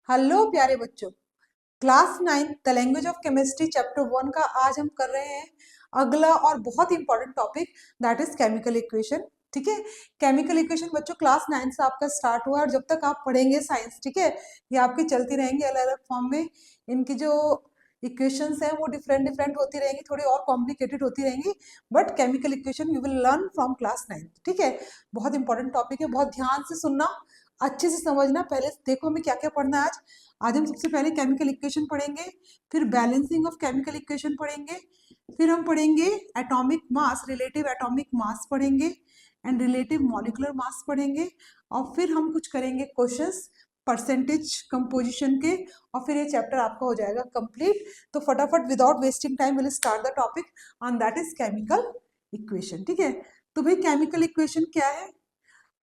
Hello प्यारे बच्चों, class 9 the language of chemistry chapter 1 का आज हम कर रहे हैं अगला और बहुत important topic, that is chemical equation. ठीक है, केमिकल इक्वेशन बच्चों क्लास 9 से आपका स्टार्ट हुआ और जब तक आप पढ़ेंगे साइंस, ठीक है, ये आपकी चलती रहेंगी अलग अलग फॉर्म में। इनकी जो इक्वेशंस हैं वो डिफरेंट डिफरेंट होती रहेंगी, थोड़ी और कॉम्प्लिकेटेड होती रहेंगी, but chemical equation you will learn from class 9। ठीक है, बहुत इंपॉर्टेंट टॉपिक है, बहुत ध्यान से सुनना, अच्छे से समझना। पहले देखो हमें क्या क्या पढ़ना है आज। आज हम सबसे पहले केमिकल इक्वेशन पढ़ेंगे, फिर बैलेंसिंग ऑफ केमिकल इक्वेशन पढ़ेंगे, फिर हम पढ़ेंगे एटॉमिक मास, रिलेटिव एटॉमिक मास पढ़ेंगे एंड रिलेटिव मॉलिक्यूलर मास पढ़ेंगे, और फिर हम कुछ करेंगे क्वेश्चंस परसेंटेज कंपोजिशन के, और फिर ये चैप्टर आपका हो जाएगा कंप्लीट। तो फटाफट without wasting time will start the topic on that is chemical equation. ठीक है, तो भाई केमिकल इक्वेशन क्या है?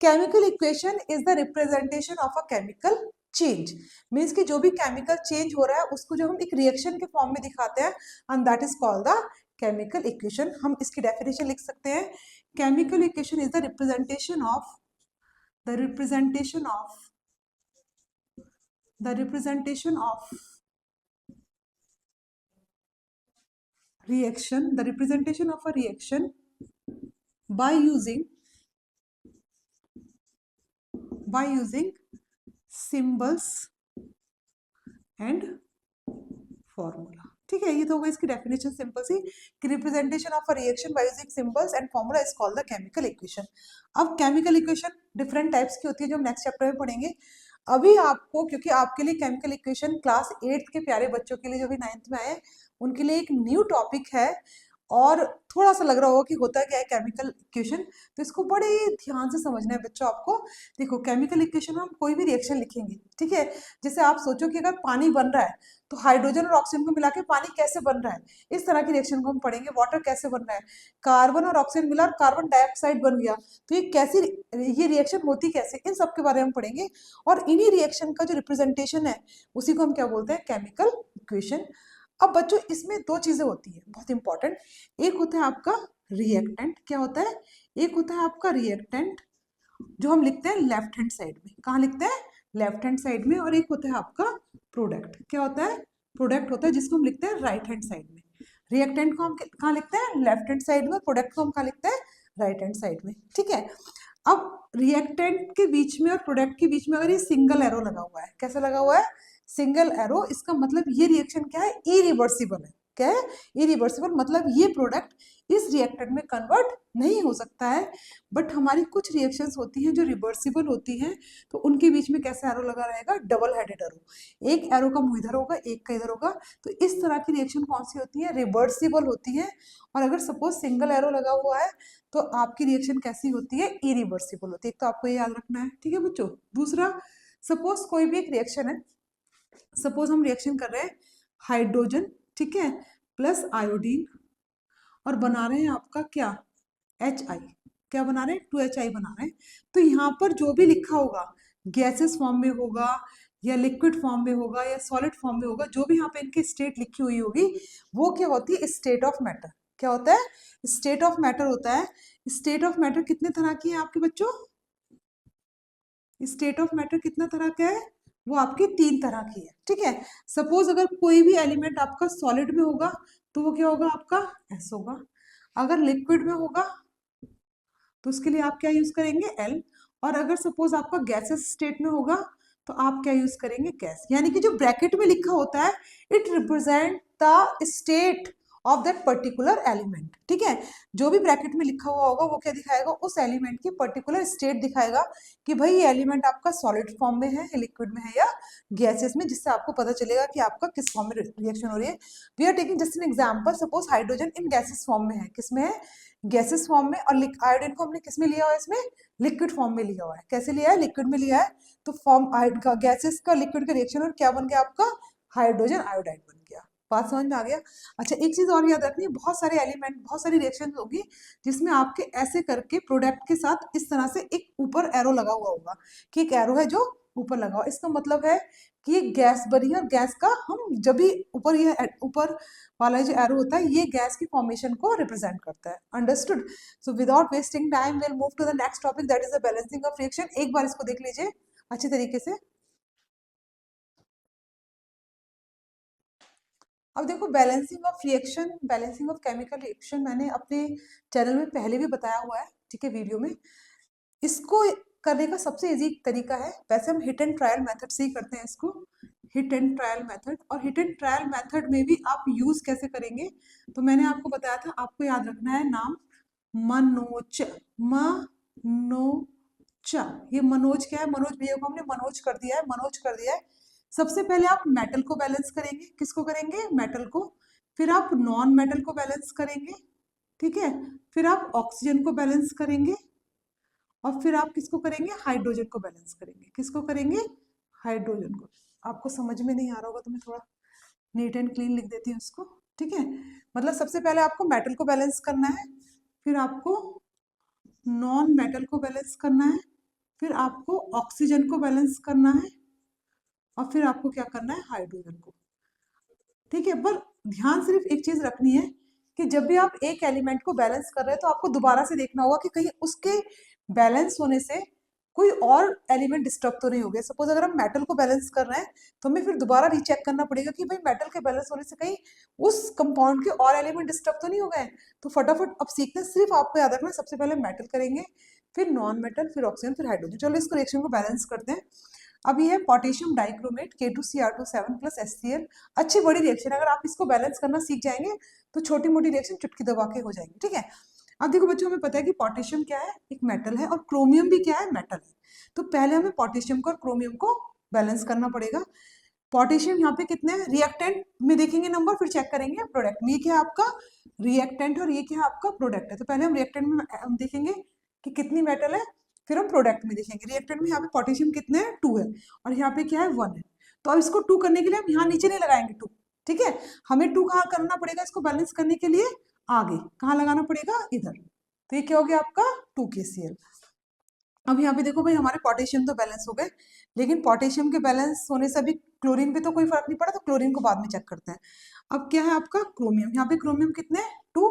Chemical equation is the representation of a chemical change. Means कि जो भी केमिकल चेंज हो रहा है उसको जब हम एक रिएक्शन के फॉर्म में दिखाते हैं, and that is called the chemical equation. हम इसकी डेफिनेशन लिख सकते हैं, chemical equation is the representation of the representation of the representation of reaction, the representation of a reaction by using symbols and formula। ठीक है, ये तो होगा इसकी डेफिनेशन सिंपल सी, कि representation of a reaction by using symbols and formula is called the chemical equation. अब chemical equation different types की होती है जो हम नेक्स्ट चैप्टर में पढ़ेंगे। अभी आपको, क्योंकि आपके लिए केमिकल इक्वेशन क्लास 8 के प्यारे बच्चों के लिए जो भी 9th में आए उनके लिए एक न्यू टॉपिक है, और थोड़ा सा लग रहा होगा कि होता क्या है केमिकल इक्वेशन, तो इसको बड़े ध्यान से समझना है बच्चों आपको। देखो केमिकल इक्वेशन में हम कोई भी रिएक्शन लिखेंगे, ठीक है, जैसे आप सोचो कि अगर पानी बन रहा है तो हाइड्रोजन और ऑक्सीजन को मिला के पानी कैसे बन रहा है, इस तरह की रिएक्शन को हम पढ़ेंगे। वाटर कैसे बन रहा है, कार्बन और ऑक्सीजन मिला और कार्बन डाइऑक्साइड बन गया, तो ये कैसी, ये रिएक्शन होती कैसे, इन सब के बारे में हम पढ़ेंगे। और इन्हीं रिएक्शन का जो रिप्रेजेंटेशन है उसी को हम क्या बोलते हैं, केमिकल इक्वेशन। अब बच्चों इसमें दो चीजें होती है बहुत इंपॉर्टेंट, एक होता है आपका रिएक्टेंट, क्या होता है, एक होता है आपका रिएक्टेंट जो हम लिखते हैं लेफ्ट हैंड साइड में, कहाँ लिखते हैं, लेफ्ट हैंड साइड में, और एक होता है आपका प्रोडक्ट, क्या होता है, प्रोडक्ट होता है जिसको हम लिखते हैं राइट हैंड साइड में। रिएक्टेंट को हम कहाँ लिखते हैं, लेफ्ट हैंड साइड में, प्रोडक्ट को हम कहाँ लिखते हैं, राइट हैंड साइड में। ठीक है, अब रिएक्टेंट के बीच में और प्रोडक्ट के बीच में अगर ये सिंगल एरो लगा हुआ है, कैसा लगा हुआ है, सिंगल एरो, इसका मतलब ये रिएक्शन क्या है, इरिवर्सिबल है। क्या है, इरिवर्सिबल, मतलब ये प्रोडक्ट इस रिएक्टेंट में कन्वर्ट नहीं हो सकता है। बट हमारी कुछ रिएक्शंस होती हैं जो रिवर्सिबल होती हैं, तो उनके बीच में कैसा एरो लगा रहेगा, डबल हेडेड एरो, एक एरो का मुंह इधर होगा एक का इधर होगा। तो इस तरह की रिएक्शन कौन सी होती है, रिवर्सिबल होती है। और अगर सपोज सिंगल एरो लगा हुआ है तो आपकी रिएक्शन कैसी होती है, इरिवर्सिबल होती है। तो आपको ये याद रखना है, ठीक है बच्चों। दूसरा, सपोज कोई भी एक रिएक्शन है, सपोज हम रिएक्शन कर रहे हैं हाइड्रोजन, ठीक है, प्लस आयोडीन, और बना रहे हैं आपका क्या, HI, क्या बना रहे हैं, 2HI बना रहे हैं। तो यहाँ पर जो भी लिखा होगा, गैसेस फॉर्म में होगा या लिक्विड फॉर्म में होगा या सॉलिड फॉर्म में होगा, जो भी यहाँ पे इनकी स्टेट लिखी हुई होगी वो क्या होती है, स्टेट ऑफ मैटर। क्या होता है, स्टेट ऑफ मैटर होता है। स्टेट ऑफ मैटर कितने तरह की है आपके बच्चों, स्टेट ऑफ मैटर कितना तरह का है, वो आपकी 3 तरह की है। ठीक है, सपोज अगर कोई भी एलिमेंट आपका सॉलिड में होगा तो वो क्या होगा, आपका S होगा। अगर लिक्विड में होगा तो उसके लिए आप क्या यूज करेंगे, L। और अगर सपोज आपका गैसेस स्टेट में होगा तो आप क्या यूज करेंगे, गैस। यानी कि जो ब्रैकेट में लिखा होता है it represent the state of that particular element. ठीक है, जो भी ब्रैकेट में लिखा हुआ होगा वो क्या दिखाएगा, उस एलिमेंट की पर्टिकुलर स्टेट दिखाएगा कि भाई ये एलिमेंट आपका सॉलिड फॉर्म में है, लिक्विड में है, या गैसेस में, जिससे आपको पता चलेगा कि आपका किस फॉर्म में रिएक्शन हो रही है। We are taking just an example, suppose hydrogen in gases form में है, किसमें है, गैसेस फॉर्म में, और आयोडीन को हमने किसमें लिया हुआ है, इसमें लिक्विड फॉर्म में लिया हुआ है। कैसे लिया है, लिक्विड में लिया है। तो फॉर्म गैसेस का लिक्विड का रिएक्शन और क्या बन गया आपका, हाइड्रोजन आयोडाइड बन गया। बात समझ में आ गया। अच्छा, एक चीज और याद रखनी है, बहुत सारे एलिमेंट, बहुत सारी रिएक्शन होगी जिसमें आपके ऐसे करके प्रोडक्ट के साथ इस तरह से एक ऊपर एरो लगा हुआ होगा, कि एक एरो है जो ऊपर लगा हुआ, इसका मतलब है कि ये गैस बनी है, और गैस का हम जब भी ऊपर, ये ऊपर वाला जो एरो होता है ये गैस की फॉर्मेशन को रिप्रेजेंट करता है। Understood. So without wasting time will move to the next topic, that is the balancing of reaction. एक बार इसको देख लीजिए अच्छे तरीके से। अब देखो balancing of reaction, balancing of chemical reaction मैंने अपने चैनल में पहले भी बताया हुआ है, ठीक है, वीडियो में। इसको करने का सबसे इजी तरीका है, वैसे हम हिट एंड ट्रायल मेथड से ही करते हैं इसको, हिट एंड ट्रायल मेथड। और हिट एंड ट्रायल मेथड में भी आप यूज कैसे करेंगे, तो मैंने आपको बताया था, आपको याद रखना है नाम मनोज, मनोज, ये मनोज क्या है, मनोज भैया को हमने मनोज कर दिया है, मनोज कर दिया है। सबसे पहले आप मेटल को बैलेंस करेंगे, किसको करेंगे, मेटल को, फिर आप नॉन मेटल को बैलेंस करेंगे, ठीक है, फिर आप ऑक्सीजन को बैलेंस करेंगे, और फिर आप किसको करेंगे, हाइड्रोजन को बैलेंस करेंगे, किसको करेंगे, हाइड्रोजन को। आपको समझ में नहीं आ रहा होगा तो मैं थोड़ा नीट एंड क्लीन लिख देती हूँ इसको, ठीक है। मतलब सबसे पहले आपको मेटल को बैलेंस करना है, फिर आपको नॉन मेटल को बैलेंस करना है, फिर आपको ऑक्सीजन को बैलेंस करना है, और फिर आपको क्या करना है, हाइड्रोजन को, ठीक है। पर ध्यान सिर्फ एक चीज रखनी है कि जब भी आप एक एलिमेंट को बैलेंस कर रहे हैं तो आपको दोबारा से देखना होगा कि कहीं उसके बैलेंस होने से कोई और एलिमेंट डिस्टर्ब तो नहीं हो गया। सपोज अगर हम मेटल को बैलेंस कर रहे हैं तो हमें फिर दोबारा रीचेक करना पड़ेगा कि भाई मेटल के बैलेंस होने से कहीं उस कंपाउंड के और एलिमेंट डिस्टर्ब तो नहीं हो गए। तो फटाफट अब सीखना, सिर्फ आपको याद रखना, सबसे पहले मेटल करेंगे, फिर नॉन मेटल, फिर ऑक्सीजन, फिर हाइड्रोजन। चलो इसको रिएक्शन को बैलेंस करते हैं। अब ये है पोटेशियम डाइक्रोमेट K2Cr2 7 + HCl। अच्छी बड़ी रिएक्शन, अगर आप इसको बैलेंस करना सीख जाएंगे तो छोटी मोटी रिएक्शन चुटकी दबा के हो जाएंगी, ठीक है। अब देखो बच्चों, हमें पता है कि पोटेशियम क्या है, एक मेटल है, और क्रोमियम भी क्या है, मेटल है। तो पहले हमें पोटेशियम को और क्रोमियम को बैलेंस करना पड़ेगा। पोटेशियम यहाँ पे कितने हैं, रिएक्टेंट में देखेंगे नंबर, फिर चेक करेंगे प्रोडक्ट में। ये क्या है आपका रिएक्टेंट और ये क्या है आपका प्रोडक्ट है। तो पहले हम रिएक्टेंट में हम देखेंगे कि कितनी मेटल है, फिर हम प्रोडक्ट में देखेंगे। रिएक्टेंट में यहाँ पे पोटेशियम कितने हैं, 2 है, और यहाँ पे क्या है, 1 है। तो अब इसको 2 करने के लिए हम यहाँ नीचे नहीं लगाएंगे 2, ठीक है। हमें 2 कहाँ करना पड़ेगा, इसको बैलेंस करने के लिए आगे कहाँ लगाना पड़ेगा, इधर। तो ये क्या हो गया आपका 2KCl। अब यहाँ पे देखो भाई, हमारे पोटेशियम तो बैलेंस हो गए, लेकिन पोटेशियम के बैलेंस होने से अभी क्लोरीन पे तो कोई फर्क नहीं पड़ा, तो क्लोरीन को बाद में चेक करते हैं। अब क्या है आपका क्रोमियम, यहाँ पे क्रोमियम कितने, 2,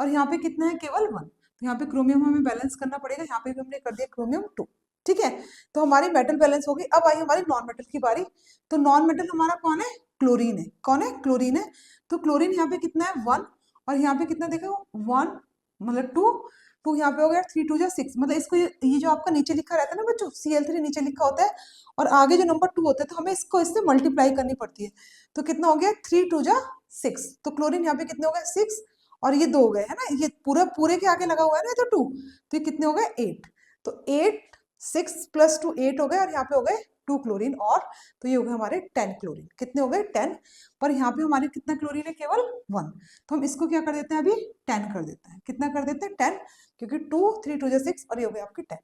और यहाँ पे कितना है, केवल 1। तो यहाँ पे क्रोमियम हमें बैलेंस करना पड़ेगा, यहाँ पे भी हमने कर दिया क्रोमियम 2, ठीक है। तो हमारी मेटल बैलेंस हो गई। अब आई हमारी नॉन मेटल की बारी। तो नॉन मेटल हमारा कौन है, क्लोरीन है। कौन है, क्लोरीन है। तो क्लोरीन यहाँ पे कितना है, 1, और यहाँ पे कितना देखो 1 मतलब 2, तो यहाँ पे हो गया 3 2 6, मतलब इसको ये जो आपका नीचे लिखा रहता है ना बच्चों, Cl3 नीचे लिखा होता है और आगे जो नंबर 2 होता है, तो हमें इसको इससे मल्टीप्लाई करनी पड़ती है। तो कितना हो गया 3 2 6। तो क्लोरीन यहाँ पे कितने हो गए 6, और ये 2 हो गए है ना, ये पूरे के आगे लगा हुआ है ना, तो 2, तो ये कितने हो गए 8। तो 8 6 + 2 8 हो गए, और यहाँ पे हो गए 2 क्लोरीन, और तो ये हो गए हमारे 10 क्लोरीन। कितने हो गए 10, पर यहाँ पे हमारे कितना क्लोरीन है, केवल 1। तो हम इसको क्या कर देते हैं, अभी 10 कर देते हैं। कितना कर देते हैं 10, क्योंकि 2 3 2 6, और ये हो गया आपके 10।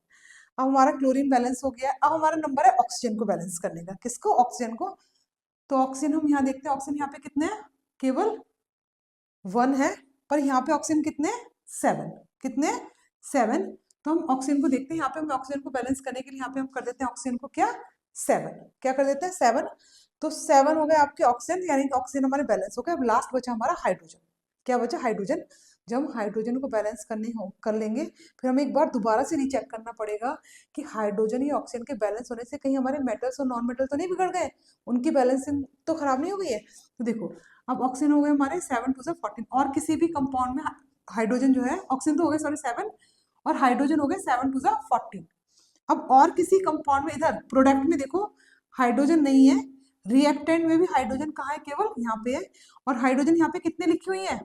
अब हमारा क्लोरीन बैलेंस हो गया। अब हमारा नंबर है ऑक्सीजन को बैलेंस करने का। किसको, ऑक्सीजन को। तो ऑक्सीजन हम यहाँ देखते हैं, ऑक्सीजन यहाँ पे कितने हैं, केवल 1 है, पर यहाँ पे ऑक्सीजन कितने, 7। कितने, 7। तो हम ऑक्सीजन को देखते हैं, यहाँ पे हम ऑक्सीजन को बैलेंस करने के लिए यहाँ पे हम कर देते हैं ऑक्सीजन को क्या, 7। क्या कर देते हैं, 7। तो 7 हो गए आपके ऑक्सीजन, यानी कि ऑक्सीजन हमारे बैलेंस हो गए। अब लास्ट बचा हमारा हाइड्रोजन। क्या बचा, हाइड्रोजन। जब हम हाइड्रोजन को बैलेंस कर लेंगे, फिर हमें एक बार दोबारा से रीचेक करना पड़ेगा कि हाइड्रोजन या ऑक्सीजन के बैलेंस होने से कहीं हमारे मेटल्स और नॉन मेटल तो नहीं बिगड़ गए, उनकी बैलेंसिंग तो खराब नहीं हो गई है। तो देखो, अब ऑक्सीजन हो गए हमारे 7 2 14, और किसी भी कंपाउंड में हाइड्रोजन जो है, ऑक्सीजन तो हो गए सॉरी 7, और हाइड्रोजन हो गए 7 2 14। अब और किसी कंपाउंड में, इधर प्रोडक्ट में देखो हाइड्रोजन नहीं है, रिएक्टेंट में भी हाइड्रोजन कहाँ है, केवल यहाँ पे है, और हाइड्रोजन यहाँ पे कितने लिखी हुई है,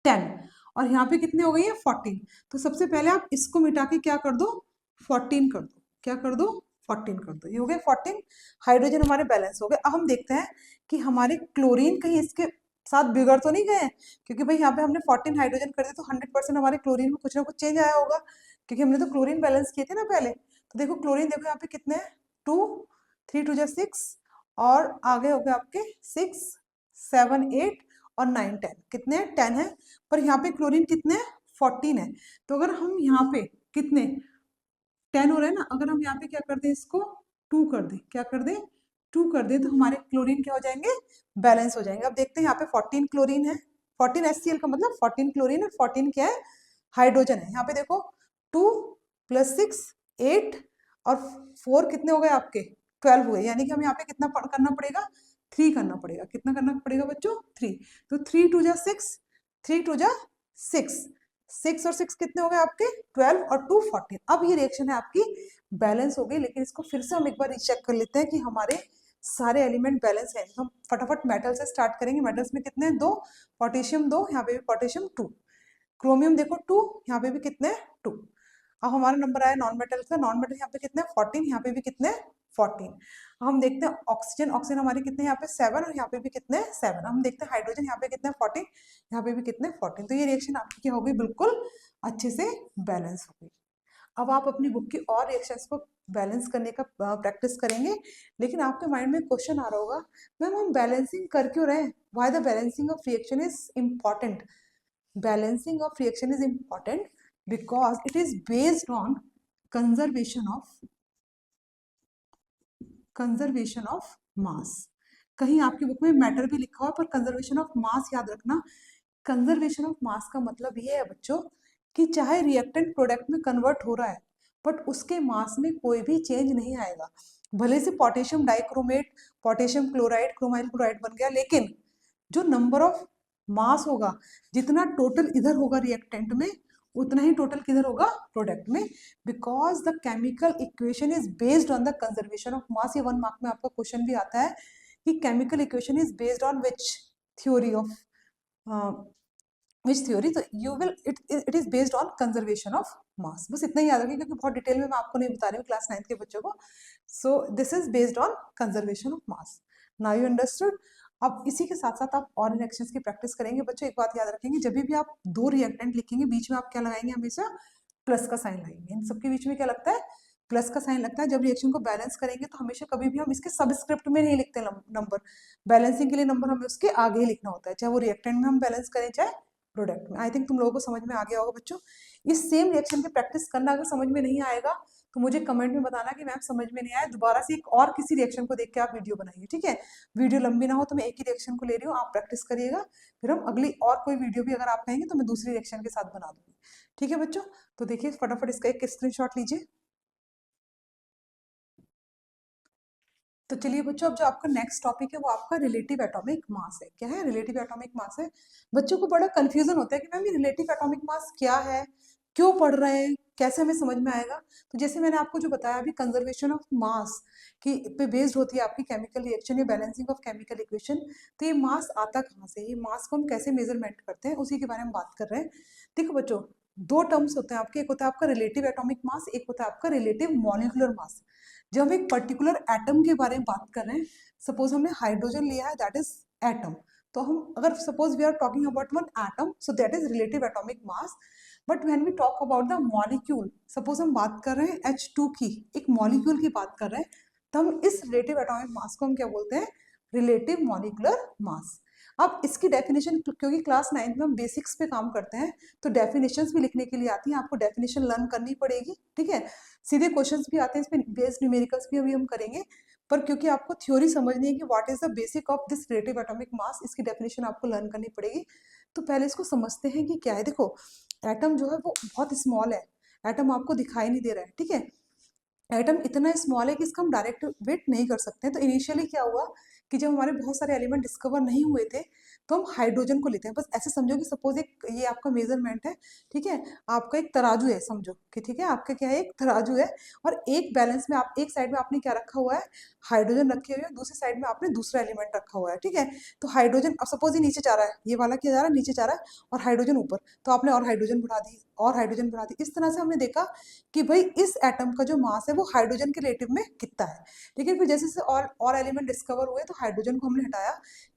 10, और यहाँ पे कितने हो गई है, 14। तो सबसे पहले आप इसको मिटा के क्या कर दो, 14 कर दो। क्या कर दो, 14 कर दो। ये हो गए 14, हाइड्रोजन हमारे बैलेंस हो गए। अब हम देखते हैं कि हमारे क्लोरीन कहीं इसके साथ बिगड़ तो नहीं गए, क्योंकि भाई यहाँ पे हमने 14 हाइड्रोजन कर दिए, तो 100% हमारे क्लोरीन में कुछ ना कुछ चेंज आया होगा, क्योंकि हमने तो क्लोरीन बैलेंस किए थे ना पहले। तो देखो क्लोरीन, देखो यहाँ पे कितने हैं, 2 3 2 6, और आगे हो गए आपके 6 7 8 और 9 10। कितने, 10 है, पर यहाँ पे क्लोरीन कितने हैं, 14 है। तो अगर हम यहाँ पे कितने 10 हो रहे हैं ना, अगर हम यहाँ पे क्या कर दें, इसको 2 कर दें, क्या कर दें, 2 कर दें, तो हमारे क्लोरीन क्या हो जाएंगे, बैलेंस हो जाएंगे। अब देखते हैं, यहाँ पे 14 क्लोरीन है, 14 HCl का मतलब 14 क्लोरीन है, 14 क्या है, हाइड्रोजन है। यहाँ पे देखो 2 + 6 8, और 4 कितने हो गए आपके, 12 हुए, यानी कि हमें यहाँ पे कितना करना पड़ेगा, 3 करना पड़ेगा। कितना करना पड़ेगा बच्चों, तो 3 2 जा 6, 3 2 जा 6, 6 और 6 कितने हो गए आपके 12 और 2 14। अब ये रिएक्शन है आपकी बैलेंस हो गई, लेकिन इसको फिर से हम एक बार रीचेक कर लेते हैं कि हमारे सारे एलिमेंट बैलेंस हैं। हम फटाफट मेटल से स्टार्ट करेंगे। मेटल्स में कितने हैं 2, पोटेशियम 2, यहाँ पे भी पोटेशियम 2, क्रोमियम देखो 2, यहाँ पे भी कितने 2। अब हमारा नंबर आया नॉन मेटल का। नॉन मेटल यहाँ पे कितने 14, यहाँ पे भी कितने 14। हम देखते हैं ऑक्सीजन, ऑक्सीजन हमारे कितने यहाँ पे 7 और यहाँ पे भी कितने 7। हम देखते हैं हाइड्रोजन, यहाँ पे कितने 14, यहाँ पे भी कितने 14। तो ये रिएक्शन आपकी क्या हो गई, बिल्कुल अच्छे से बैलेंस हो गई। अब आप अपनी बुक की और रिएक्शंस को बैलेंस करने का प्रैक्टिस करेंगे, लेकिन आपके माइंड में क्वेश्चन आ रहा होगा, मैम हम बैलेंसिंग कर क्यों रहे हैं, why the balancing of reaction is important. Balancing of reaction is important because it is based on conservation of mass. कहीं आपकी बुक में मैटर भी लिखा हुआ है, पर कंजर्वेशन ऑफ मास याद रखना। कंजर्वेशन ऑफ मास का मतलब ये है बच्चों कि चाहे रिएक्टेंट प्रोडक्ट में कन्वर्ट हो रहा है, बट उसके मास में कोई भी चेंज नहीं आएगा। भले से potassium dichromate, potassium chloride, chromyl chloride बन गया, लेकिन जो नंबर ऑफ मास होगा, जितना टोटल इधर होगा रिएक्टेंट में, उतना ही टोटल किधर होगा प्रोडक्ट में, because the chemical equation is based on the conservation of मास। ये 1 मार्क में आपका क्वेश्चन भी आता है कि chemical equation is based on which theory of which theory, तो you will it is based on conservation of mass. बस इतना ही याद रखिए, क्योंकि बहुत डिटेल में मैं आपको नहीं बता रही हूँ क्लास 9th के बच्चों को। So this is based on conservation of mass. Now you understood. अब इसी के साथ साथ आप और रिएक्शंस की प्रैक्टिस करेंगे बच्चों। एक बात याद रखेंगे, जब भी आप 2 रिएक्टेंट लिखेंगे, बीच में आप क्या लगाएंगे, हमेशा प्लस का साइन लगाएंगे। इन सबके बीच में क्या लगता है, प्लस का साइन लगता है। जब रिएक्शन को बैलेंस करेंगे तो हमेशा कभी भी हम इसके सबस्क्रिप्ट में नहीं लिखते नंबर। बैलेंसिंग के लिए नंबर हमें उसके आगे ही लिखना होता है, चाहे वो रिएक्टेंट में हम बैलेंस करें चाहे प्रोडक्ट में। आई थिंक तुम लोगों को समझ में आ गया होगा बच्चों। इस सेम रिएक्शन की प्रैक्टिस करना, अगर समझ में नहीं आएगा तो मुझे कमेंट में बताना कि मैम समझ में नहीं आया, दोबारा से एक और किसी रिएक्शन को देख के आप वीडियो बनाइए, ठीक है। वीडियो लंबी ना हो, तो मैं एक ही रिएक्शन को ले रही हूँ, आप प्रैक्टिस करिएगा, फिर हम अगली और कोई वीडियो भी अगर आप कहेंगे तो मैं दूसरी रिएक्शन के साथ बना दूंगी, ठीक है बच्चों। तो देखिए फटाफट इसका एक स्क्रीनशॉट लीजिए। तो चलिए बच्चों, अब जो आपका नेक्स्ट टॉपिक है वो आपका रिलेटिव एटॉमिक मास है। क्या है, रिलेटिव एटॉमिक मास है। बच्चों को बड़ा कंफ्यूजन होता है कि मैम ये रिलेटिव एटॉमिक मास क्या है, क्यों पढ़ रहे हैं, कैसे हमें समझ में आएगा। तो जैसे मैंने आपको जो बताया अभी, कंजर्वेशन ऑफ मास की पे बेस्ड होती है आपकी केमिकल रिएक्शन या बैलेंसिंग ऑफ केमिकल इक्वेशन। तो ये मास आता कहाँ से, ये मास को हम कैसे मेजरमेंट करते हैं, उसी के बारे में बात कर रहे हैं। देखो बच्चों, 2 टर्म्स होते हैं आपके, एक होता है आपका रिलेटिव एटॉमिक मास, एक होता है आपका रिलेटिव मॉलिक्यूलर मास। जब हम एक पर्टिकुलर एटम के बारे में बात कर रहे हैं, सपोज हमने हाइड्रोजन लिया है, दैट इज एटम, तो हम अगर suppose we are talking about one atom, so that is relative atomic mass. But when we talk about the molecule, suppose हम बात कर रहे हैं H2 की, एक मॉलिक्यूल की बात कर रहे हैं, तो हम इस रिलेटिव एटॉमिक मास को हम क्या बोलते हैं, रिलेटिव मॉलिक्यूलर मास। अब इसकी डेफिनेशन, क्योंकि क्लास 9th में हम बेसिक्स पे काम करते हैं, तो डेफिनेशंस भी लिखने के लिए आती हैं, आपको डेफिनेशन लर्न करनी पड़ेगी, ठीक है। सीधे क्वेश्चंस भी आते हैं, इस पे बेस्ड न्यूमेरिकल्स भी अभी हम करेंगे, पर क्योंकि आपको थ्योरी समझनी है कि what is the basic of this relative atomic मास, इसकी डेफिनेशन आपको लर्न करनी पड़ेगी। तो पहले इसको समझते हैं कि क्या है। देखो, एटम जो है वो बहुत स्मॉल है, एटम आपको दिखाई नहीं दे रहा है, ठीक है। एटम इतना स्मॉल है कि इसका हम डायरेक्ट वेट नहीं कर सकते। तो इनिशियली क्या हुआ कि जब हमारे बहुत सारे एलिमेंट डिस्कवर नहीं हुए थे, तो हम हाइड्रोजन को लेते हैं। बस ऐसे समझो कि सपोज एक ये आपका मेजरमेंट है, ठीक है, आपका एक तराजू है, समझो कि ठीक है, आपका क्या है, एक तराजू है, और एक बैलेंस में आप एक साइड में आपने क्या रखा हुआ है, हाइड्रोजन रखे हुए हैं, दूसरी साइड में आपने दूसरा एलिमेंट रखा हुआ है, ठीक है। तो हाइड्रोजन, अब सपोज ये नीचे जा रहा है, ये वाला क्या जा रहा है, नीचे जा रहा है, और हाइड्रोजन ऊपर, तो आपने और हाइड्रोजन बढ़ा दी, और हाइड्रोजन बढ़ा दी। इस तरह से हमने देखा कि भाई इस एटम का जो मास है वो हाइड्रोजन के रिलेटिव में कितना है, ठीक है। फिर जैसे जैसे और एलिमेंट डिस्कवर हुए, तो हाइड्रोजन को हमने हटाया,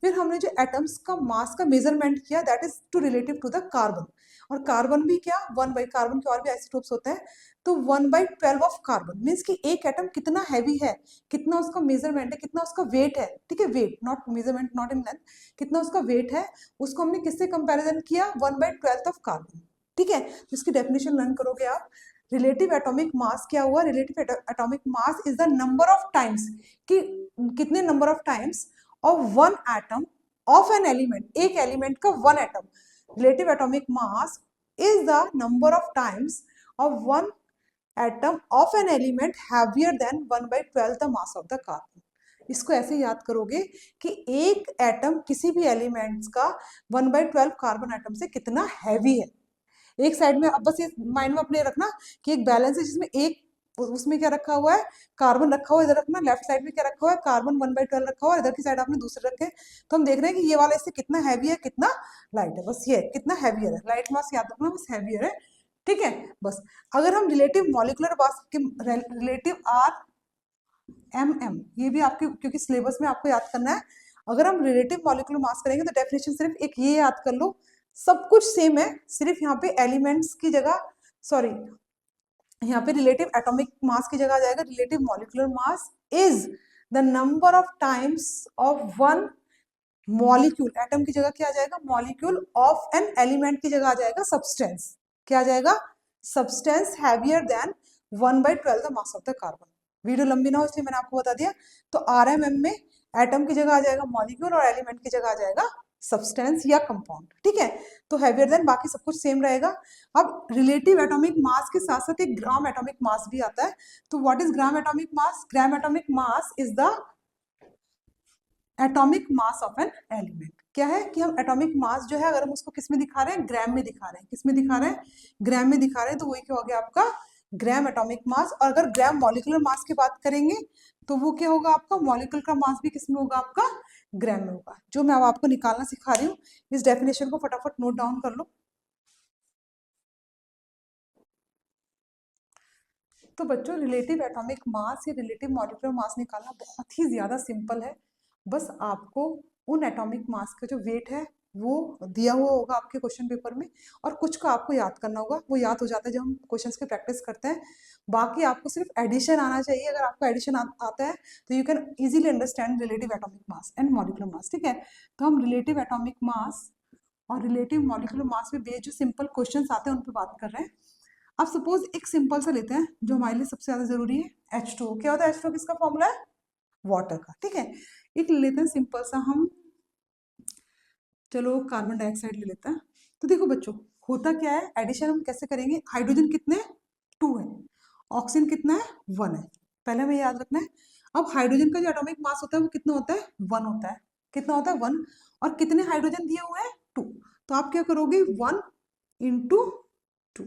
फिर हमने जो एटम्स का मास का मेजरमेंट किया, that is to relative to the carbon. और कार्बन भी क्या, 1/, कार्बन के और भी आइसोटोप्स होते हैं, तो 1/12 ऑफ कार्बन मीन्स कि एक एटम कितना हैवी है, कितना उसका मेजरमेंट है, कितना उसका वेट है, ठीक है, weight not measurement, not in length, कितना उसका वेट है, उसको हमने किससे कंपैरिजन किया, 1/12 ऑफ कार्बन, ठीक है। इसकी डेफिनेशन लर्न करोगे आप। रिलेटिव एटॉमिक मास क्या हुआ, relative atomic mass is the number of times, कि कितने number of times of one atom of an element, एक एलिमेंट का one atom, relative atomic mass is the number of times of one atom of an element heavier than 1/12 the mass of the carbon. इसको ऐसे याद करोगे कि एक atom किसी भी एलिमेंट्स का 1/12 कार्बन एटम से कितना हैवी है। एक साइड में, अब बस ये माइंड में अपने रखना कि एक बैलेंस है जिसमें एक, उसमें क्या रखा हुआ है, कार्बन रखा हुआ है, इधर रखना, लेफ्ट साइड में क्या रखा हुआ है, कार्बन 1/12 रखा हुआ है, इधर की साइड आपने दूसरे रखे। तो हम देख रहे हैं कि ये वाला इससे कितना हैवी है, कितना लाइट है, बस ये कितना हैवियर है, लाइट मास याद रखना, बस हैवियर है, ठीक है। बस अगर हम रिलेटिव मॉलिकुलर मास के रिलेटिव आर एम एम, ये भी आपके क्योंकि सिलेबस में आपको याद करना है, अगर हम रिलेटिव मॉलिकुलर मास करेंगे तो डेफिनेशन सिर्फ एक ये याद कर लो, सब कुछ सेम है, सिर्फ यहाँ पे एलिमेंट्स की जगह, सॉरी, यहाँ पे रिलेटिव एटॉमिक मास की जगह आ जाएगा relative molecular mass is the number of times of one molecule, atom की जगह क्या आ जाएगा, मॉलिक्यूल ऑफ एन एलिमेंट की जगह आ जाएगा सब्सटेंस, क्या आ जाएगा, substance heavier than 1/12 the mass of the carbon. Video लंबी ना हो इसलिए मैंने आपको बता दिया। तो आरएमएम में एटम की जगह आ जाएगा मॉलिक्यूल और एलिमेंट की जगह आ जाएगा सब्सटेंस या कंपाउंड, ठीक है। तो हैवियर देन, बाकी सब कुछ सेम रहेगा। अब रिलेटिव एटॉमिक मास के साथ साथ एक ग्राम एटॉमिक मास भी आता है। तो what is gram atomic mass? Gram atomic mass is the atomic mass of an element. क्या है कि हम एटॉमिक मास जो है अगर हम उसको किस में दिखा रहे हैं, ग्राम में दिखा रहे हैं, किस में दिखा रहे हैं, ग्राम में दिखा रहे हैं, तो वही क्या हो गया आपका ग्राम एटॉमिक मास। और अगर ग्राम मॉलिक्यूलर मास की बात करेंगे तो वो क्या होगा आपका, मॉलिक्यूल का मास भी किस में होगा आपका, ग्राम में होगा। जो मैं अब आपको निकालना सिखा रही हूँ, इस डेफिनेशन को फटाफट नोट डाउन कर लो। तो बच्चों रिलेटिव एटॉमिक मास या रिलेटिव मॉलिक्यूलर मास निकालना बहुत ही ज्यादा सिंपल है। बस आपको उन एटॉमिक मास का जो वेट है वो दिया हुआ होगा आपके क्वेश्चन पेपर में, और कुछ का आपको याद करना होगा, वो याद हो जाता है जब हम क्वेश्चंस की प्रैक्टिस करते हैं। बाकी आपको सिर्फ एडिशन आना चाहिए, अगर आपको एडिशन आता है तो you can easily understand relative atomic mass and molecular mass, ठीक है। तो हम रिलेटिव एटॉमिक मास और रिलेटिव मॉलिक्यूलर मास में बेस्ड जो सिंपल क्वेश्चन आते हैं उन पर बात कर रहे हैं। अब सपोज एक सिंपल सा लेते हैं जो हमारे लिए सबसे ज्यादा जरूरी है, H2O। क्या होता है H2O? किसका फॉर्मूला है? वाटर का, ठीक है। एक ले लेते हैं सिंपल सा हम, चलो कार्बन डाइऑक्साइड ले लेते हैं। तो देखो बच्चों होता क्या है, एडिशन हम कैसे करेंगे, हाइड्रोजन कितने, 2 है, ऑक्सीजन कितना है, 1 है, पहले हमें याद रखना है। अब हाइड्रोजन का जो एटॉमिक मास होता है वो कितना होता है, 1 होता है, कितना होता है, 1। और कितने हाइड्रोजन दिए हुए हैं, 2। तो आप क्या करोगे, 1 इंटू 2,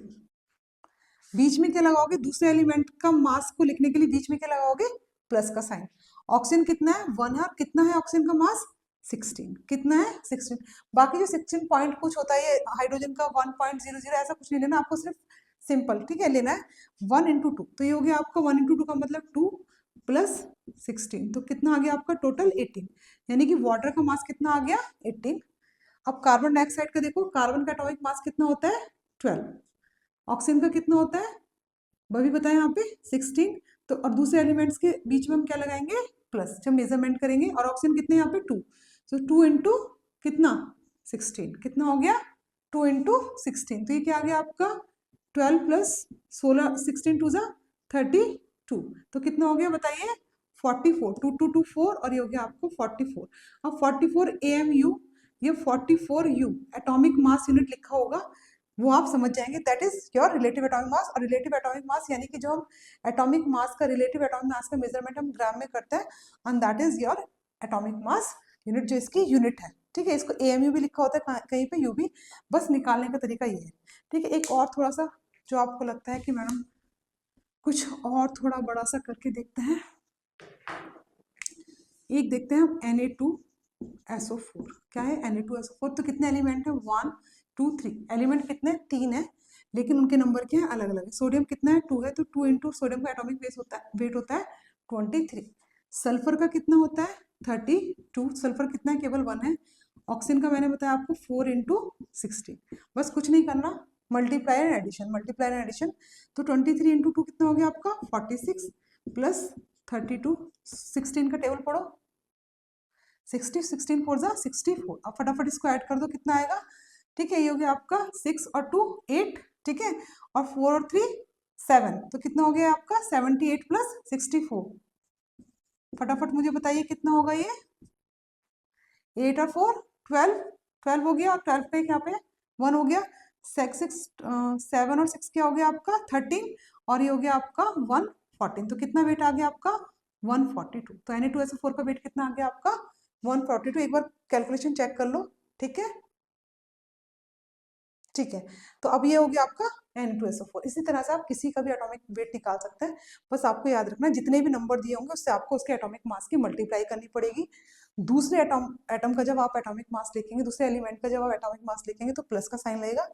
बीच में क्या लगाओगे, दूसरे एलिमेंट का मास को लिखने के लिए बीच में क्या लगाओगे, प्लस का साइन। ऑक्सीजन कितना है, 1 है, और कितना है ऑक्सीजन का मास, 16। कितना है, 16। बाकी जो 16 पॉइंट कुछ होता है, हाइड्रोजन का 1.00 ऐसा कुछ नहीं लेना आपको, सिर्फ सिंपल, ठीक है, लेना है 1 इंटू 2। तो ये हो गया आपका 1 इंटू 2 का मतलब 2 प्लस 16, तो कितना आ गया आपका टोटल 18, यानी कि वाटर का मास कितना आ गया, 18। अब कार्बन डाइऑक्साइड का देखो, कार्बन का एटॉमिक मास कितना होता है, 12। ऑक्सीजन का कितना होता है, वही बताया यहाँ पे 16। तो और दूसरे एलिमेंट्स के बीच में हम क्या लगाएंगे, प्लस, जब मेजरमेंट करेंगे। और ऑक्सीजन कितने यहाँ पे 2, तो 2 इंटू कितना 16, कितना हो गया 2 इंटू 16। तो ये क्या आ गया आपका 12 प्लस 16, 16 टू ज़ा 32, तो कितना हो गया बताइए 44, 2 2 2 4, और ये हो गया आपको 44। अब 44 AMU, ये 44 U एटॉमिक मास यूनिट लिखा होगा, वो आप समझ जाएंगे, that is your relative atomic मास। और रिलेटिव एटॉमिक मास यानी कि जो हम एटॉमिक मास का, रिलेटिव एटॉमिक मास का मेजरमेंट हम ग्राम में करते हैं, and that is your atomic mass unit, जो इसकी यूनिट है, ठीक है। इसको AMU भी लिखा होता है कहीं पे, यू भी, बस निकालने का तरीका ये है, ठीक है। एक और थोड़ा सा जो आपको लगता है कि मैडम कुछ और थोड़ा बड़ा सा करके देखते हैं, एक देखते हैं हम Na2SO4। क्या है Na2SO4? तो कितने एलिमेंट है, 1 2 3, एलिमेंट कितने, 3 है, लेकिन उनके नंबर क्या है, अलग अलग है। सोडियम कितना है, 2 है, तो 2 इंटू सोडियम का एटॉमिक वेट होता है 23। सल्फर का कितना होता है, 32। सल्फर कितना है, केवल 1 है। ऑक्सीजन का मैंने बताया आपको 4 इंटू 16। बस कुछ नहीं करना, multiply and addition, multiply and addition. तो 23 इंटू 2 कितना हो गया आपका 46, प्लस 32, 16 का टेबल पढ़ो, 60, 16 4 जा 64। अब फटाफट इसको ऐड कर दो, कितना आएगा, ठीक है, ये हो गया आपका 6 और 2 8, ठीक है, और 4 और 3 7, तो कितना हो गया आपका 78 प्लस 64। फटाफट मुझे बताइए कितना होगा ये, 8 और 4 12, 12 हो गया, और 12 पे यहाँ पे 1 हो गया, 7 और 6 क्या हो गया आपका 13, और ये हो गया आपका 1 14। तो कितना वेट आ गया आपका 142। तो Na2SO4 का वेट कितना आ गया आपका 142। एक बार कैलकुलेशन चेक कर लो, ठीक है। ठीक है, तो अब ये हो गया आपका Na2SO4। इसी तरह से आप किसी का भी एटॉमिक वेट निकाल सकते हैं। बस आपको याद रखना जितने भी नंबर दिए होंगे उससे आपको उसके एटॉमिक मास की मल्टीप्लाई करनी पड़ेगी। दूसरे एटम का जब आप एटॉमिक मास लिखेंगे, दूसरे एलिमेंट का जब आप एटॉमिक मास लिखेंगे तो प्लस का साइन लगेगा,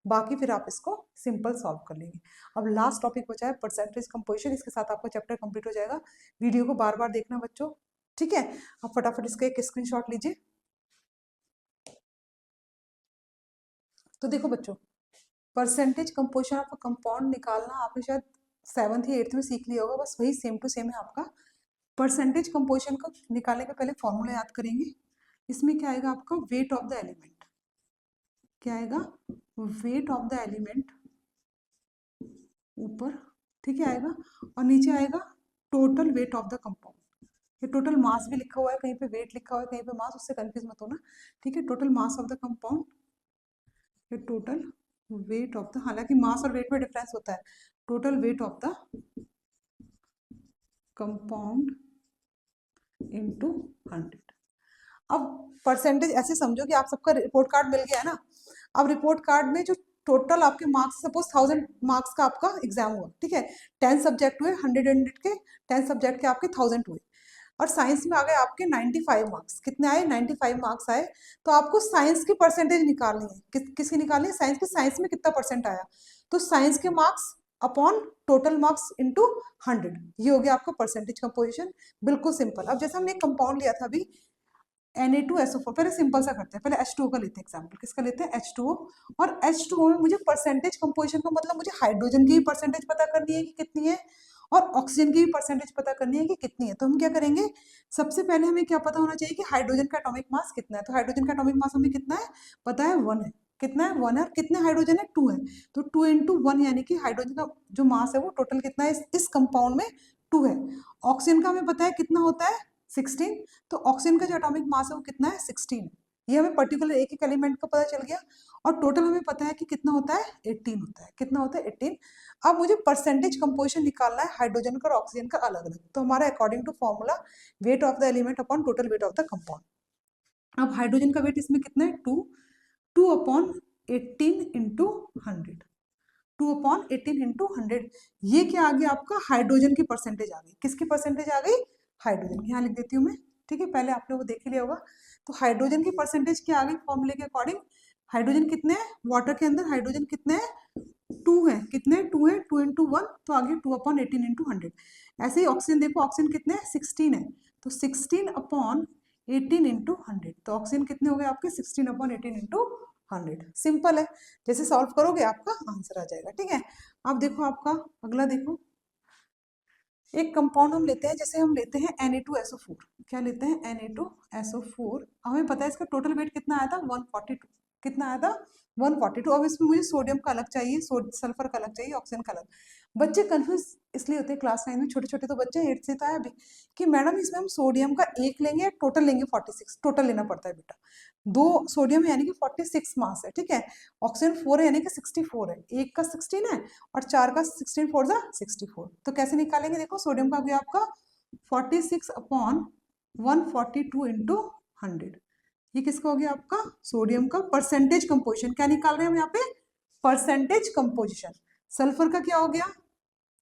बाकी फिर आप इसको सिंपल सॉल्व कर लेंगे। अब लास्ट टॉपिक बचा है परसेंटेज कंपोजिशन। इसके साथ आपका चैप्टर कंप्लीट हो जाएगा। वीडियो को बार बार देखना बच्चों, ठीक है। आप फटाफट इसका एक स्क्रीनशॉट लीजिए। तो देखो बच्चों, परसेंटेज कंपोजिशन ऑफ कंपाउंड निकालना आपने शायद 7th या 8th में सीख लिया होगा, बस वही सेम टू सेम है आपका। परसेंटेज कंपोजिशन को निकालने के पहले फॉर्मूला याद करेंगे। इसमें क्या आएगा आपका वेट ऑफ द एलिमेंट, क्या आएगा वेट ऑफ द एलिमेंट ऊपर, ठीक है आएगा, और नीचे आएगा total weight of the compound. ये टोटल मास भी लिखा हुआ है, कहीं पे वेट लिखा हुआ है, कहीं पे मास, उससे कंफ्यूज मत होना, ठीक है। Total mass of the compound, ये टोटल वेट ऑफ द, हालांकि मास और वेट में डिफरेंस होता है, total weight of the compound into 100। अब परसेंटेज ऐसे समझो कि आप सबका रिपोर्ट कार्ड मिल गया है ना। अब रिपोर्ट कार्ड में जो टोटल आपके मार्क्स, सपोज 1000 मार्क्स का आपका एग्जाम हुआ, ठीक है, 10 सब्जेक्ट हुए, 100 के 10 सब्जेक्ट के आपके 1000 हुए, और साइंस में आ गए आपके 95 मार्क्स। कितने आए 95 मार्क्स आए। तो आपको साइंस की परसेंटेज निकालनी है। किसकी निकालनी है साइंस की, साइंस में कितना परसेंट आया, तो साइंस के marks upon total marks into 100, ये हो गया आपका परसेंटेज कंपोजिशन। बिल्कुल सिंपल। अब जैसे हमने एक कंपाउंड लिया था अभी Na2SO4, पहले सिंपल सा करते हैं, पहले H2O का लेते हैं एग्जाम्पल। किसका लेते हैं H2O। और H2O में मुझे परसेंटेज कंपोजिशन का मतलब मुझे हाइड्रोजन की भी परसेंटेज पता करनी है कि कितनी है, और ऑक्सीजन की भी परसेंटेज पता करनी है कि कितनी है। तो हम क्या करेंगे, सबसे पहले हमें क्या पता होना चाहिए कि हाइड्रोजन का एटॉमिक मास कितना है। तो हाइड्रोजन का एटॉमिक मास हमें कितना है पता है, 1 है। कितना है 1 है। और कितने हाइड्रोजन है 2 है। तो 2 × 1 यानी कि हाइड्रोजन का जो मास है वो टोटल कितना है इस कंपाउंड में 2 है। ऑक्सीजन का हमें पता है कितना होता है 16। तो ऑक्सीजन का जो एटॉमिक मास है वो कितना है 16 है। ये हमें पर्टिकुलर एक एक एलिमेंट का पता चल गया। और टोटल हमें पता है कि कितना होता है 18 होता है। कितना होता है 18। अब मुझे परसेंटेज कंपोजिशन निकालना है हाइड्रोजन का और ऑक्सीजन का अलग अलग। तो हमारा according to formula weight of the element upon total weight of the compound. अब हाइड्रोजन का वेट इसमें कितना है 2, 2 अपॉन 18 इंटू 100, 2 अपॉन 18 इंटू 100। ये क्या आ गया आपका हाइड्रोजन की परसेंटेज आ गई। किसकी परसेंटेज आ गई हाइड्रोजन की। यहाँ लिख देती हूँ मैं, ठीक है, पहले आपने वो देख ही लिया होगा। तो हाइड्रोजन की परसेंटेज क्या आ गई फॉर्मूले के अकॉर्डिंग। हाइड्रोजन कितने हैं वाटर के अंदर, हाइड्रोजन कितने हैं 2 है। कितने 2 है 2 × 1 तो आ गया 2 अपॉन 18 इंटू 100। ऐसे ही ऑक्सीजन देखो, ऑक्सीजन कितने 16 है। तो 16 अपॉन 18 इंटू 100। तो ऑक्सीजन कितने हो गए आपके 16 अपॉन 18 इंटू 100। सिंपल है, जैसे सॉल्व करोगे आपका आंसर आ जाएगा, ठीक है। अब देखो आपका अगला देखो, एक कंपाउंड हम लेते हैं, जैसे हम लेते हैं Na2SO4। क्या लेते हैं Na2SO4। हमें पता है इसका टोटल वेट कितना आया था 142। कितना आया था 142। अब इसमें मुझे सोडियम का अलग चाहिए, सल्फर का अलग चाहिए, ऑक्सीजन का अलग। बच्चे कंफ्यूज इसलिए होते हैं क्लास 9 में, छोटे छोटे तो बच्चे 8 से तो आया अभी, कि मैडम इसमें हम सोडियम का एक लेंगे या टोटल लेंगे 46। टोटल लेना पड़ता है बेटा। 2 सोडियम है यानी कि 46 मास है, ठीक है। ऑक्सीजन 4 है यानी कि 64 है। एक का 16 है और 4 का 16 4 जा 64। तो कैसे निकालेंगे, देखो सोडियम का हो गया आपका 46 अपॉन 142 इंटू 100। ये किसका हो गया आपका सोडियम का परसेंटेज कंपोजिशन। क्या निकाल रहे हैं हम यहाँ पे परसेंटेज कंपोजिशन। सल्फर का क्या हो गया,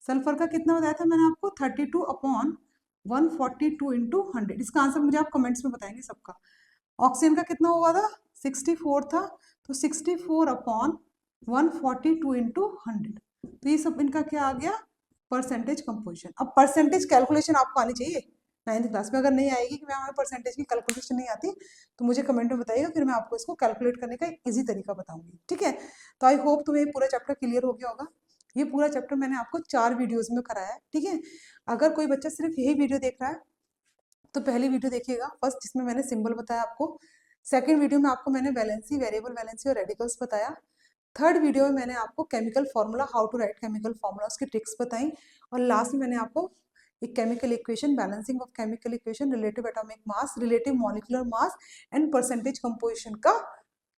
सल्फर का कितना बताया था मैंने आपको 32 अपॉन 142 इंटू 100। इसका आंसर मुझे आप कमेंट्स में बताएंगे सबका। ऑक्सीजन का कितना हुआ था 64 था। तो 64 अपॉन 142 इंटू 100। तो ये सब इनका क्या आ गया परसेंटेज कंपोजिशन। अब परसेंटेज कैलकुलेशन आपको आनी चाहिए 9th क्लास में। अगर नहीं आएगी कि मैम हमें परसेंटेज की कैलकुलेशन नहीं आती तो मुझे कमेंट में बताइएगा, फिर मैं आपको इसको कैलकुलेट करने का एक ईजी तरीका बताऊंगी, ठीक है। तो आई होप तुम्हें पूरा चैप्टर क्लियर हो गया होगा। ये पूरा चैप्टर मैंने आपको 4 वीडियोज में कराया है, ठीक है। अगर कोई बच्चा सिर्फ यही वीडियो देख रहा है तो पहली वीडियो देखिएगा फर्स्ट, जिसमें मैंने सिंबल बताया आपको। सेकंड वीडियो में आपको मैंने वैलेंसी, वेरिएबल वैलेंसी और रेडिकल्स बताया। थर्ड वीडियो में मैंने आपको chemical formula, how to write chemical formula, उसकी ट्रिक्स बताई। और लास्ट में मैंने आपको एक chemical equation, balancing of chemical equation, relative atomic mass, relative molecular mass and percentage composition का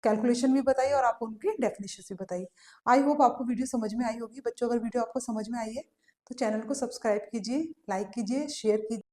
कैलकुलेशन भी बताई और आपको उनकी डेफिनेशन भी बताई। आई होप आपको वीडियो समझ में आई होगी बच्चों। अगर वीडियो आपको समझ में आई है तो चैनल को सब्सक्राइब कीजिए, लाइक कीजिए, शेयर कीजिए।